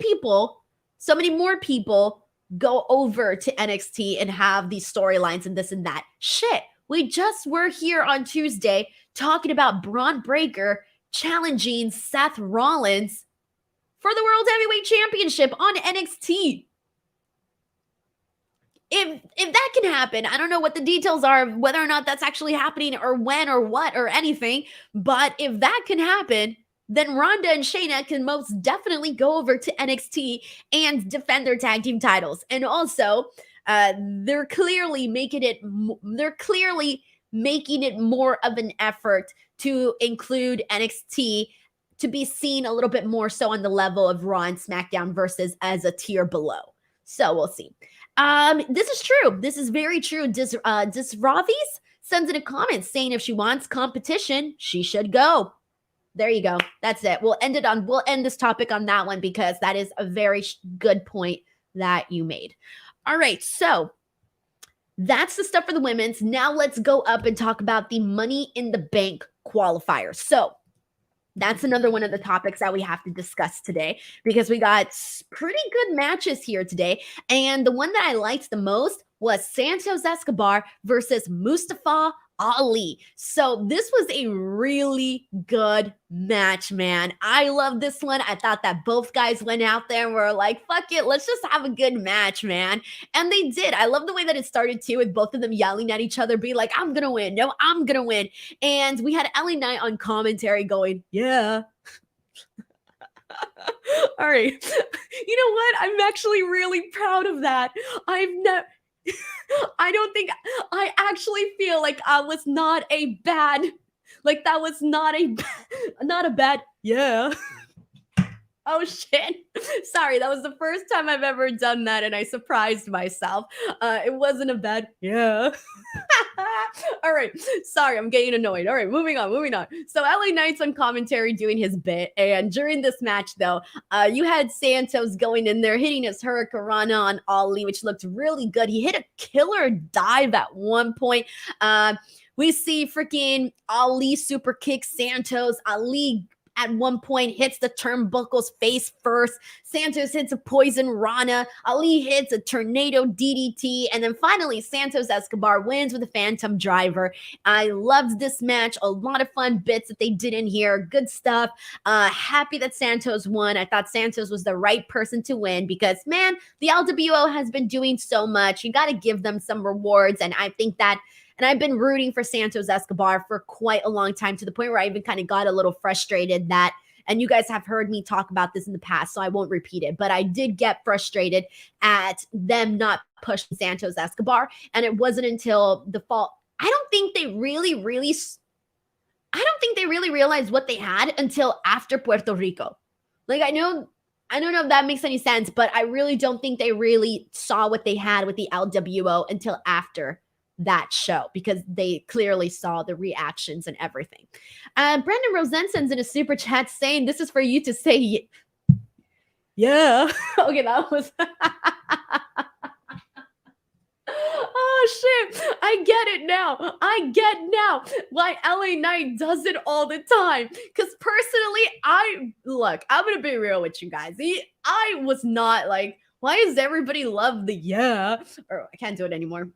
more people go over to NXT and have these storylines and this and that. Shit. We just were here on Tuesday talking about Braun Breaker challenging Seth Rollins for the World Heavyweight Championship on NXT. if that can happen, I don't know what the details are, whether or not that's actually happening or when or what or anything, but if that can happen, then Ronda and Shayna can most definitely go over to NXT and defend their tag team titles. And also, they're clearly making it more of an effort to include NXT to be seen a little bit more so on the level of Raw and SmackDown versus as a tier below. So we'll see. This is true. This is very true. Ravi's sends in a comment saying if she wants competition, she should go. There you go. That's it. We'll end this topic on that one because that is a very good point that you made. All right. So that's the stuff for the women's. Now let's go up and talk about the Money in the Bank qualifier. So that's another one of the topics that we have to discuss today because we got pretty good matches here today. And the one that I liked the most was Santos Escobar versus Mustafa Ali. So this was a really good match, man. I love this one. I thought that both guys went out there and were like, fuck it, let's just have a good match, man. And they did. I love the way that it started too with both of them yelling at each other, be like, I'm gonna win. No, I'm gonna win. And we had LA Knight on commentary going, yeah. All right. You know what? I'm actually really proud of that. I don't think I actually feel like I was not a bad, like that was not a bad, yeah. Oh shit. Sorry, that was the first time I've ever done that and I surprised myself. It wasn't a bad, yeah. All right. Sorry, I'm getting annoyed. All right, moving on. So LA Knight's on commentary doing his bit. And during this match, though, you had Santos going in there, hitting his Hurricanrana on Ali, which looked really good. He hit a killer dive at one point. We see freaking Ali super kick Santos. Ali at one point hits the turnbuckles face first. Santos hits a poison Rana. Ali hits a tornado DDT. And then finally, Santos Escobar wins with a phantom driver. I loved this match. A lot of fun bits that they did in here. Good stuff. Happy that Santos won. I thought Santos was the right person to win because, man, the LWO has been doing so much. You got to give them some rewards. And I think that and I've been rooting for Santos Escobar for quite a long time to the point where I even kind of got a little frustrated that, and you guys have heard me talk about this in the past, so I won't repeat it, but I did get frustrated at them not pushing Santos Escobar. And it wasn't until the fall. I don't think they really realized what they had until after Puerto Rico. Like, I don't know if that makes any sense, but I really don't think they really saw what they had with the LWO until after that show because they clearly saw the reactions and everything. Brandon Rosen sends in a super chat saying, this is for you to say, yeah. Okay, that was... Oh, shit. I get it now. Why LA Knight does it all the time. Because personally, I'm going to be real with you guys. I was not like, why does everybody love the yeah? Or I can't do it anymore.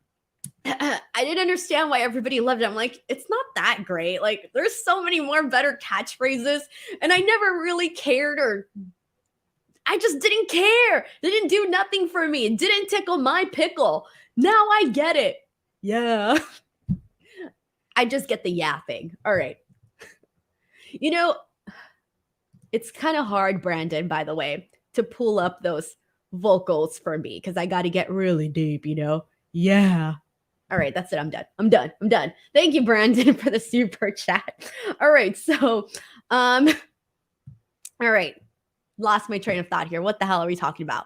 I didn't understand why everybody loved it. I'm like, it's not that great. Like, there's so many more better catchphrases, and I never really cared, or I just didn't care. They didn't do nothing for me. It didn't tickle my pickle. Now I get it. Yeah. I just get the yeah thing. All right. You know, it's kind of hard, Brandon, by the way, to pull up those vocals for me because I got to get really deep, you know? Yeah. All right, that's it. I'm done. Thank you, Brandon, for the super chat. All right, so, all right. Lost my train of thought here. What the hell are we talking about?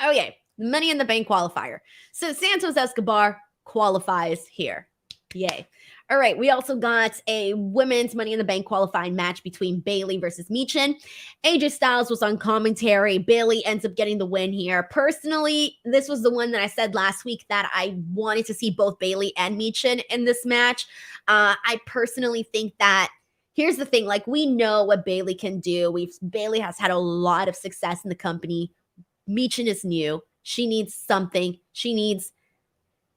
Okay, the Money in the Bank qualifier. So Santos Escobar qualifies here. Yay. All right, we also got a women's Money in the Bank qualifying match between Bayley versus Michin. AJ Styles was on commentary. Bayley ends up getting the win here. Personally, this was the one that I said last week that I wanted to see both Bayley and Michin in this match. I personally think that, here's the thing, like, we know what Bayley can do. Bayley has had a lot of success in the company. Michin is new. She needs something. She needs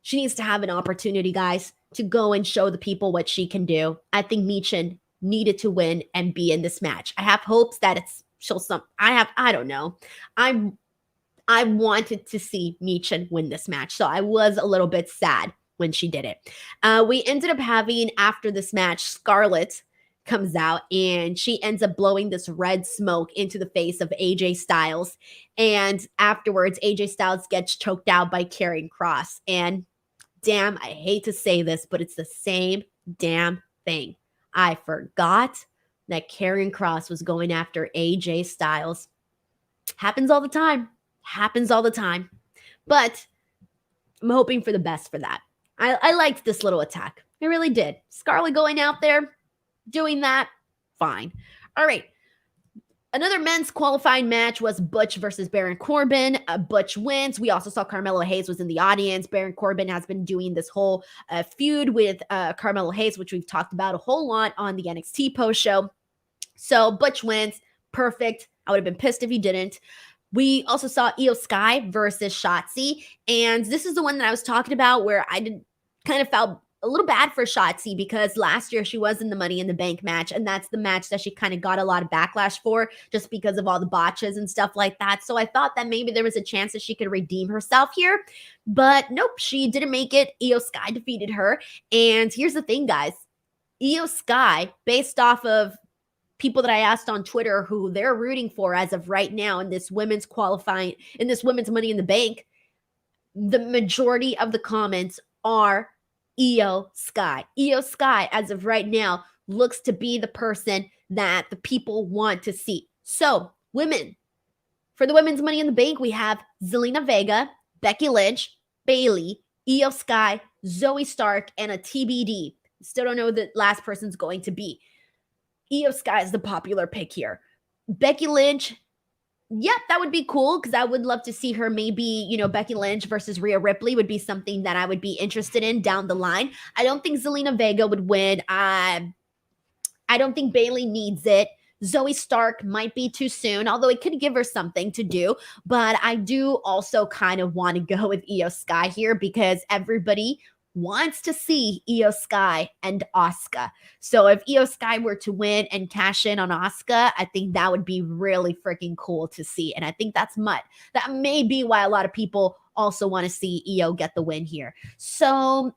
to have an opportunity, guys, to go and show the people what she can do. I think Michin needed to win and be in this match. I have hopes that I don't know. I wanted to see Michin win this match, so I was a little bit sad when she did it. We ended up having, after this match, Scarlett comes out and she ends up blowing this red smoke into the face of AJ Styles. And afterwards, AJ Styles gets choked out by Karrion Kross. And damn, I hate to say this, but it's the same damn thing. I forgot that Karrion Kross was going after AJ Styles. Happens all the time. Happens all the time. But I'm hoping for the best for that. I liked this little attack. I really did. Scarlett going out there, doing that, fine. All right. Another men's qualifying match was Butch versus Baron Corbin. Butch wins. We also saw Carmelo Hayes was in the audience. Baron Corbin has been doing this whole feud with Carmelo Hayes, which we've talked about a whole lot on the NXT post show. So Butch wins. Perfect. I would have been pissed if he didn't. We also saw Io Sky versus Shotzi. And this is the one that I was talking about where I kind of felt a little bad for Shotzi because last year she was in the Money in the Bank match, and that's the match that she kind of got a lot of backlash for just because of all the botches and stuff like that. So I thought that maybe there was a chance that she could redeem herself here, but nope, she didn't make it. Io Sky defeated her. And here's the thing, guys. Io Sky, based off of people that I asked on Twitter who they're rooting for as of right now in this women's qualifying, in this women's Money in the Bank, the majority of the comments are Io Sky. Io Sky, as of right now, looks to be the person that the people want to see. So, women. For the women's Money in the Bank, we have Zelina Vega, Becky Lynch, Bayley, Io Sky, Zoe Stark, and a TBD. Still don't know who the last person's going to be. Io Sky is the popular pick here. Becky Lynch, yep, that would be cool because I would love to see her maybe, Becky Lynch versus Rhea Ripley would be something that I would be interested in down the line. I don't think Zelina Vega would win. I don't think Bayley needs it. Zoe Stark might be too soon, although it could give her something to do. But I do also kind of want to go with Io Sky here because everybody wants to see Io Sky and Asuka. So if Io Sky were to win and cash in on Asuka, I think that would be really freaking cool to see. And I think that may be why a lot of people also want to see Io get the win here. So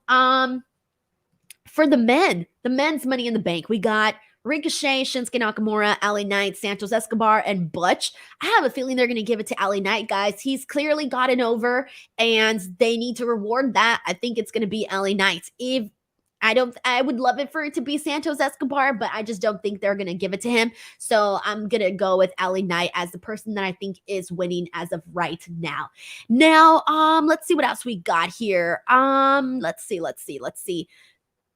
for the men's Money in the Bank, we got Ricochet, Shinsuke Nakamura, LA Knight, Santos Escobar, and Butch. I have a feeling they're going to give it to LA Knight, guys. He's clearly gotten over, and they need to reward that. I think it's going to be LA Knight. I would love it for it to be Santos Escobar, but I just don't think they're going to give it to him. So I'm going to go with LA Knight as the person that I think is winning as of right now. Now, let's see what else we got here. Let's see.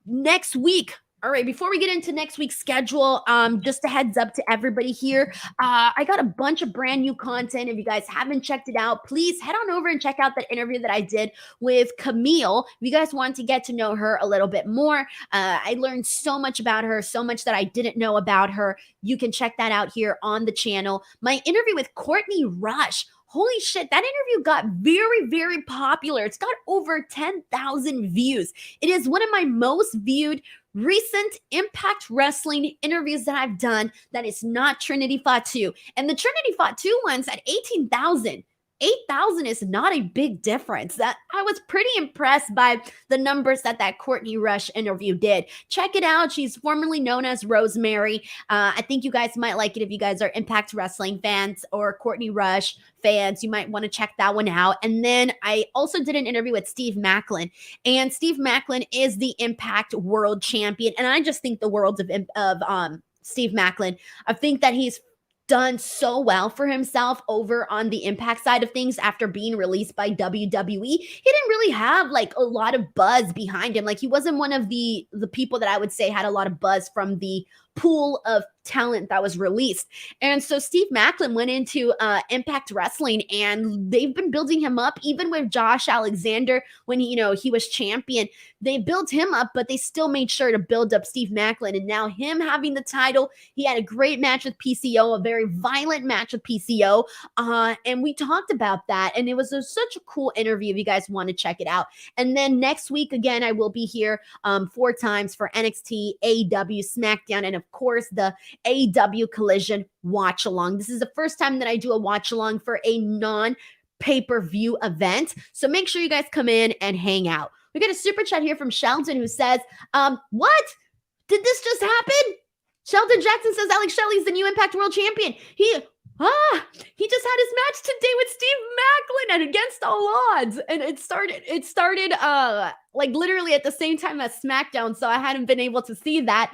Next week. All right, before we get into next week's schedule, just a heads up to everybody here. I got a bunch of brand new content. If you guys haven't checked it out, please head on over and check out that interview that I did with Camille. If you guys want to get to know her a little bit more, I learned so much about her, so much that I didn't know about her. You can check that out here on the channel. My interview with Courtney Rush. Holy shit, that interview got very, very popular. It's got over 10,000 views. It is one of my most viewed recent Impact Wrestling interviews that I've done that is not Trinity Fatu. And the Trinity Fatu one's at 18,000. 8,000 is not a big difference. That I was pretty impressed by the numbers that Courtney Rush interview did. Check it out. She's formerly known as Rosemary. I think you guys might like it if you guys are Impact Wrestling fans or Courtney Rush fans. You might want to check that one out. And then I also did an interview with Steve Macklin. And Steve Macklin is the Impact World Champion. And I just think the world of Steve Macklin. I think that he's done so well for himself over on the Impact side of things after being released by WWE. He didn't really have like a lot of buzz behind him. Like he wasn't one of the people that I would say had a lot of buzz from the pool of talent that was released. And so Steve Macklin went into Impact Wrestling and they've been building him up even with Josh Alexander when he was champion. They built him up, but they still made sure to build up Steve Macklin. And now him having the title, he had a great match with PCO, a very violent match with PCO. And we talked about that. And it was such a cool interview if you guys want to check it out. And then next week, again, I will be here 4 times for NXT, AEW, SmackDown, and of course the AEW Collision watch along. This is the first time that I do a watch along for a non pay-per-view event. So make sure you guys come in and hang out. We got a super chat here from Sheldon who says, what? Did this just happen? Sheldon Jackson says Alex Shelley's the new Impact World Champion. He just had his match today with Steve Macklin and against all odds. And it started like literally at the same time as SmackDown. So I hadn't been able to see that.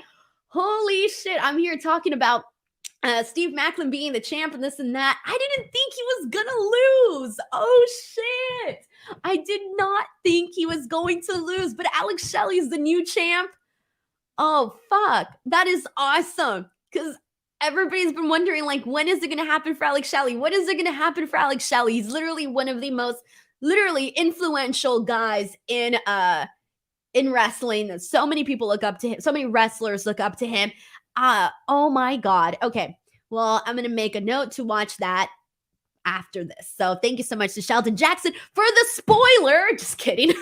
Holy shit. I'm here talking about Steve Macklin being the champ and this and that. I didn't think he was gonna lose. Oh shit. I did not think he was going to lose, but Alex Shelley's the new champ. Oh, fuck. That is awesome. Because everybody's been wondering, like, when is it going to happen for Alex Shelley? What is it going to happen for Alex Shelley? He's literally one of the most, literally influential guys in wrestling. So many people look up to him. So many wrestlers look up to him. Oh, my God. Okay. Well, I'm going to make a note to watch that after this. So thank you so much to Sheldon Jackson for the spoiler. Just kidding.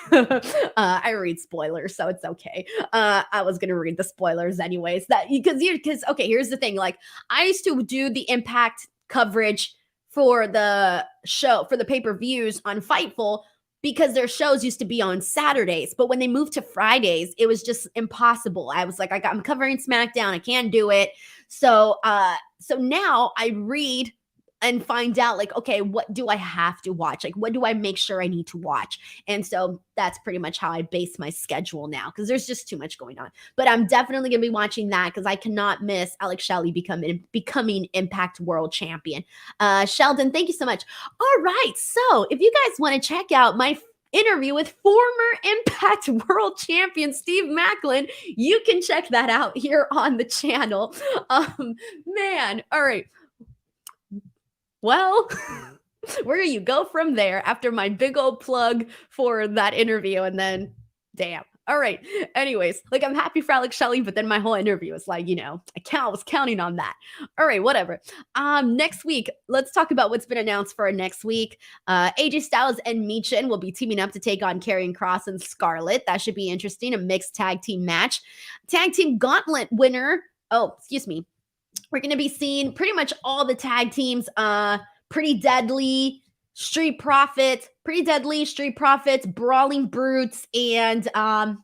I read spoilers, so it's okay. I was gonna read the spoilers anyways. Because okay, here's the thing. Like, I used to do the Impact coverage for the show, for the pay-per-views on Fightful, because their shows used to be on Saturdays. But when they moved to Fridays, it was just impossible. I was like, I'm covering SmackDown. I can't do it. So now I read and find out, like, okay, what do I have to watch? Like, what do I make sure I need to watch? And so that's pretty much how I base my schedule now, because there's just too much going on. But I'm definitely going to be watching that because I cannot miss Alex Shelley becoming Impact World Champion. Sheldon, thank you so much. All right, so if you guys want to check out my interview with former Impact World Champion Steve Macklin, you can check that out here on the channel. Man, all right. Well, where do you go from there after my big old plug for that interview? And then, damn. All right. Anyways, like, I'm happy for Alex Shelley, but then my whole interview is like, I was counting on that. All right, whatever. Next week, let's talk about what's been announced for next week. AJ Styles and Michin will be teaming up to take on Karrion Kross and Scarlett. That should be interesting. A mixed tag team match. Tag team gauntlet winner. Oh, excuse me. We're going to be seeing pretty much all the tag teams, Pretty Deadly, Street Profits, Brawling Brutes, and my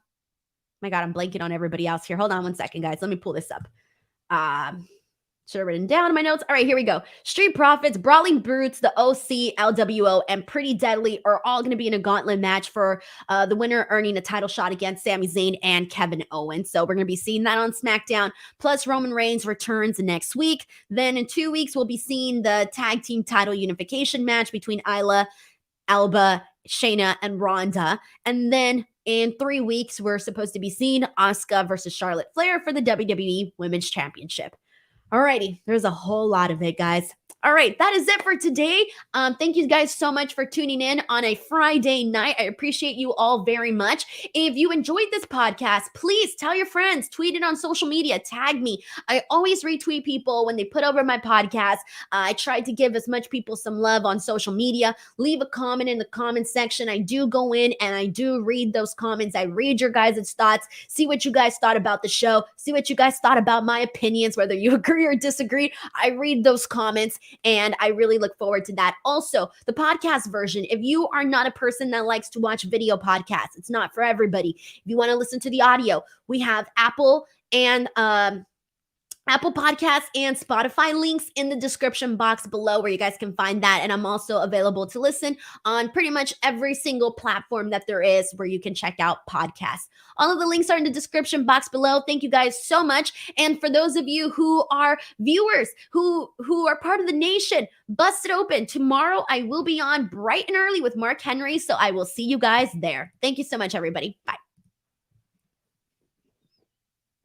God, I'm blanking on everybody else here. Hold on one second, guys. Let me pull this up. Should have written down in my notes. All right, here we go. Street Profits, Brawling Brutes, the OC, LWO, and Pretty Deadly are all going to be in a gauntlet match for the winner earning a title shot against Sami Zayn and Kevin Owens. So we're going to be seeing that on SmackDown. Plus, Roman Reigns returns next week. Then in 2 weeks, we'll be seeing the tag team title unification match between Isla, Alba, Shayna, and Ronda. And then in 3 weeks, we're supposed to be seeing Asuka versus Charlotte Flair for the WWE Women's Championship. Alrighty, there's a whole lot of it, guys. All right, that is it for today. Thank you guys so much for tuning in on a Friday night. I appreciate you all very much. If you enjoyed this podcast, please tell your friends, tweet it on social media, tag me. I always retweet people when they put over my podcast. I try to give as much people some love on social media. Leave a comment in the comment section. I do go in and I do read those comments. I read your guys' thoughts, see what you guys thought about the show, see what you guys thought about my opinions, whether you agree or disagree. I read those comments. And I really look forward to that. Also, the podcast version, if you are not a person that likes to watch video podcasts, it's not for everybody. If you want to listen to the audio, we have Apple Podcasts and Spotify links in the description box below where you guys can find that. And I'm also available to listen on pretty much every single platform that there is where you can check out podcasts. All of the links are in the description box below. Thank you guys so much. And for those of you who are viewers, who are part of the nation, bust it open. Tomorrow I will be on bright and early with Mark Henry. So I will see you guys there. Thank you so much, everybody. Bye.